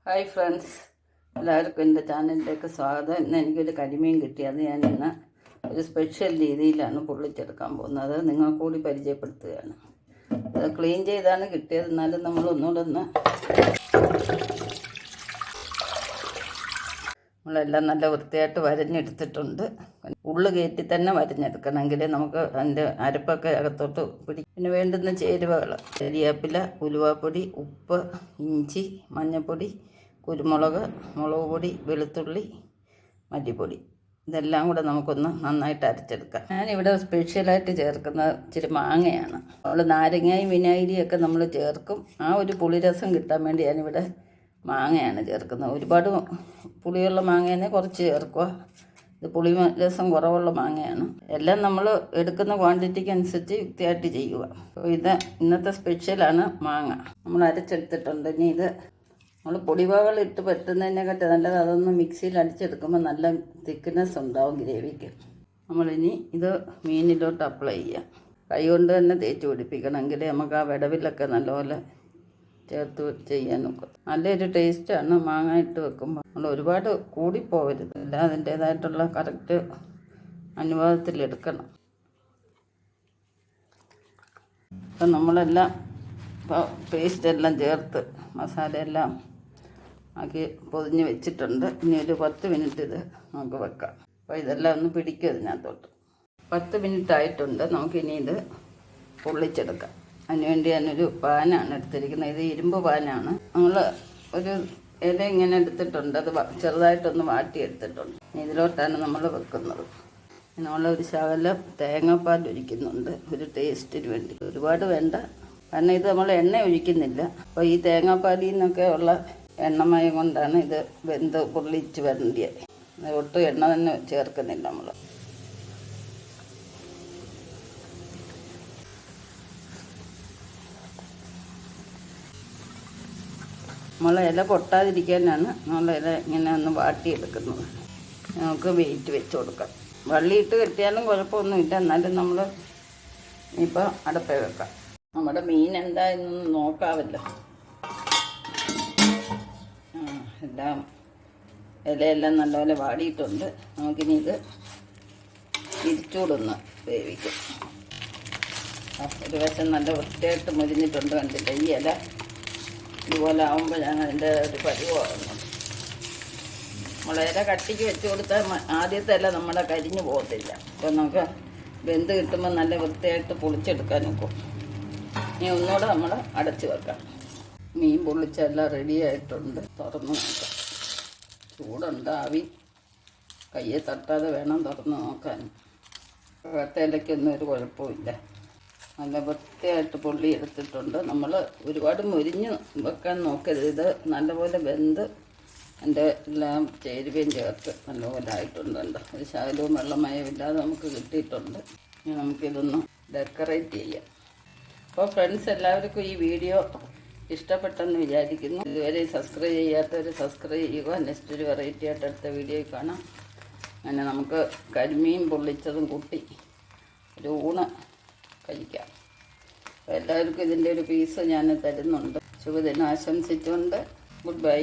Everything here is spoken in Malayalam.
ഹായ് ഫ്രണ്ട്സ്, എല്ലാവർക്കും എൻ്റെ ചാനലിലേക്ക് സ്വാഗതം. ഇന്ന് എനിക്കൊരു കരിമീൻ കിട്ടി. അത് ഞാൻ ഇന്ന് ഒരു സ്പെഷ്യൽ രീതിയിലാണ് പൊള്ളിച്ചെടുക്കാൻ പോകുന്നത്. നിങ്ങൾക്ക് കൂടി പരിചയപ്പെടുത്തുകയാണ്. അത് ക്ലീൻ ചെയ്താണ് കിട്ടിയത്. എന്നാലും നമ്മൾ ഒന്നുകൂടെ നമ്മളെല്ലാം നല്ല വൃത്തിയായിട്ട് വരഞ്ഞെടുത്തിട്ടുണ്ട്. ഉള്ളു കയറ്റി തന്നെ വരഞ്ഞെടുക്കണമെങ്കിൽ നമുക്ക് അതിൻ്റെ അരപ്പൊക്കെ അകത്തോട്ട് പിടിക്കും. പിന്നെ വേണ്ടുന്ന ചേരുവകൾ: കരിവേപ്പില, ഉലുവാപ്പൊടി, ഉപ്പ്, ഇഞ്ചി, മഞ്ഞൾപ്പൊടി, കുരുമുളക്, മുളക് പൊടി, വെളുത്തുള്ളി, മല്ലിപ്പൊടി. ഇതെല്ലാം കൂടെ നമുക്കൊന്ന് നന്നായിട്ട് അരച്ചെടുക്കാം. ഞാനിവിടെ സ്പെഷ്യലായിട്ട് ചേർക്കുന്നത് ഇച്ചിരി മാങ്ങയാണ്. നമ്മൾ നാരങ്ങയും വിനാഗിരിയൊക്കെ നമ്മൾ ചേർക്കും. ആ ഒരു പുളിരസം കിട്ടാൻ വേണ്ടി ഞാനിവിടെ മാങ്ങയാണ് ചേർക്കുന്നത്. ഒരുപാട് പുളിയുള്ള മാങ്ങേനെ കുറച്ച് ചേർക്കുക. ഇത് പുളി രസം കുറവുള്ള മാങ്ങയാണ്. എല്ലാം നമ്മൾ എടുക്കുന്ന ക്വാണ്ടിറ്റിക്ക് അനുസരിച്ച് യുക്തിയായിട്ട് ചെയ്യുക. ഇത് ഇന്നത്തെ സ്പെഷ്യലാണ് മാങ്ങ. നമ്മൾ അരച്ചെടുത്തിട്ടുണ്ട്. ഇനി ഇത് നമ്മൾ പൊടിവകൾ ഇട്ട് പെട്ടുന്നതിനെക്കാട്ടി നല്ലത് അതൊന്ന് മിക്സിയിൽ അടിച്ചെടുക്കുമ്പോൾ നല്ല തിക്നെസ് ഉണ്ടാവും ഗ്രേവിക്ക്. നമ്മളിനി ഇത് മീനിലോട്ട് അപ്ലൈ ചെയ്യാം. കൈ കൊണ്ട് തന്നെ തേച്ച് പിടിപ്പിക്കണമെങ്കിൽ നമുക്ക് ആ വിടവിലൊക്കെ നല്ലപോലെ ചേർത്ത് ചെയ്യാൻ നോക്കും. നല്ലൊരു ടേസ്റ്റാണ് മാങ്ങ ഇട്ട് വെക്കുമ്പോൾ. നമ്മൾ ഒരുപാട് കൂടിപ്പോകരുത്. എല്ലാം അതിൻ്റേതായിട്ടുള്ള കറക്റ്റ് അനുപാതത്തിലെടുക്കണം. അപ്പം നമ്മളെല്ലാം പേസ്റ്റെല്ലാം ചേർത്ത് മസാലയെല്ലാം ആക്കി പൊതിഞ്ഞ് വെച്ചിട്ടുണ്ട്. ഇനി ഒരു 10 മിനിറ്റ് ഇത് നമുക്ക് വെക്കാം. അപ്പോൾ ഇതെല്ലാം ഒന്ന് പിടിക്കും ഇതിനകത്തോട്ട്. 10 മിനിറ്റ് ആയിട്ടുണ്ട്. നമുക്കിനി ഇത് പൊള്ളിച്ചെടുക്കാം. അതിനുവേണ്ടി ഞാനൊരു പാനാണ് എടുത്തിരിക്കുന്നത്. ഇത് ഇരുമ്പ് പാനാണ്. നമ്മൾ ഒരു ഇല ഇങ്ങനെ എടുത്തിട്ടുണ്ട്. അത് ചെറുതായിട്ടൊന്ന് വാട്ടിയെടുത്തിട്ടുണ്ട്. ഇതിലോട്ടാണ് നമ്മൾ വെക്കുന്നത്. നമ്മളൊരു ശകലം തേങ്ങാപ്പാൽ ഒഴിക്കുന്നുണ്ട് ഒരു ടേസ്റ്റിന് വേണ്ടി. ഒരുപാട് വേണ്ട, കാരണം ഇത് നമ്മൾ എണ്ണ ഒഴിക്കുന്നില്ല. അപ്പോൾ ഈ തേങ്ങാപ്പാലിൽ നിന്നൊക്കെ ഉള്ള എണ്ണമയം കൊണ്ടാണ് ഇത് വെന്ത് പൊള്ളിച്ച് വരേണ്ടത്. ഒട്ടും എണ്ണ തന്നെ ചേർക്കുന്നില്ല നമ്മൾ. ഇല പൊട്ടാതിരിക്കാനാണ് നമ്മൾ ഇല ഇങ്ങനെ ഒന്ന് വാട്ടിയെടുക്കുന്നത്. നമുക്ക് വെയിറ്റ് വെച്ച് കൊടുക്കാം. വള്ളിയിട്ട് കെട്ടിയാലും കുഴപ്പമൊന്നുമില്ല. എന്നാലും നമ്മൾ ഇപ്പോൾ അടുപ്പേ വെക്കാം. നമ്മുടെ മീൻ എന്തായെന്നൊന്ന് നോക്കാമല്ലോ. എല്ലാം ഇലയെല്ലാം നല്ലപോലെ വാടിയിട്ടുണ്ട്. നമുക്കിനി ഇത് തിരിച്ചുകൂടൊന്ന് വേവിക്കും. ഒരു വശം നല്ല വൃത്തിയായിട്ട് മുരിഞ്ഞിട്ടുണ്ട്. കണ്ടില്ല, ഈ ഇല ഇതുപോലെ ആകുമ്പോഴാണ് അതിൻ്റെ ഒരു പരുവാകുന്നത്. ഇല കട്ടിക്ക് വെച്ച് കൊടുത്താൽ ആദ്യത്തെ ഇല നമ്മുടെ കരിഞ്ഞു പോകത്തില്ല. അപ്പോൾ നമുക്ക് വെന്ത് കിട്ടുമ്പോൾ നല്ല വൃത്തിയായിട്ട് പൊളിച്ചെടുക്കാൻ നോക്കും. ഇനി ഒന്നുകൂടെ നമ്മൾ അടച്ച് വെക്കാം. മീൻ പൊള്ളിച്ചെല്ലാം റെഡി ആയിട്ടുണ്ട്. തുറന്ന് നോക്കാം. ചൂടുണ്ട്. ആവി കയ്യെ തട്ടാതെ വേണം തുറന്ന് നോക്കാൻ. ഇലയ്ക്കൊന്നും ഒരു കുഴപ്പമില്ല. നല്ല വൃത്തിയായിട്ട് പൊള്ളി എടുത്തിട്ടുണ്ട്. നമ്മൾ ഒരുപാട് മുരിഞ്ഞ് വെക്കാൻ നോക്കരുത്. ഇത് നല്ലപോലെ വെന്ത് എൻ്റെ എല്ലാം ചേരുവയും ചേർത്ത് നല്ലപോലെ ആയിട്ടുണ്ട്. ഒരു ശകലവും വെള്ളമയമില്ലാതെ നമുക്ക് കിട്ടിയിട്ടുണ്ട്. ഇനി നമുക്കിതൊന്ന് ഡെക്കറേറ്റ് ചെയ്യാം. അപ്പോൾ ഫ്രണ്ട്സ്, എല്ലാവർക്കും ഈ വീഡിയോ ഇഷ്ടപ്പെട്ടെന്ന് വിചാരിക്കുന്നു. ഇതുവരെ സബ്സ്ക്രൈബ് ചെയ്യാത്തവർ സബ്സ്ക്രൈബ് ചെയ്യുക. നെക്സ്റ്റ് ഒരു വെറൈറ്റി ആയിട്ട് അടുത്ത വീഡിയോയിൽ കാണാം. അങ്ങനെ നമുക്ക് കരിമീൻ പൊള്ളിച്ചതും കൂട്ടി ഒരു ഊണ് കഴിക്കാം. എല്ലാവർക്കും ഇതിൻ്റെ ഒരു പീസ് ഞാൻ തരുന്നുണ്ട്. ശുഭദിനം ആശംസിച്ചുകൊണ്ട് ഗുഡ് ബൈ.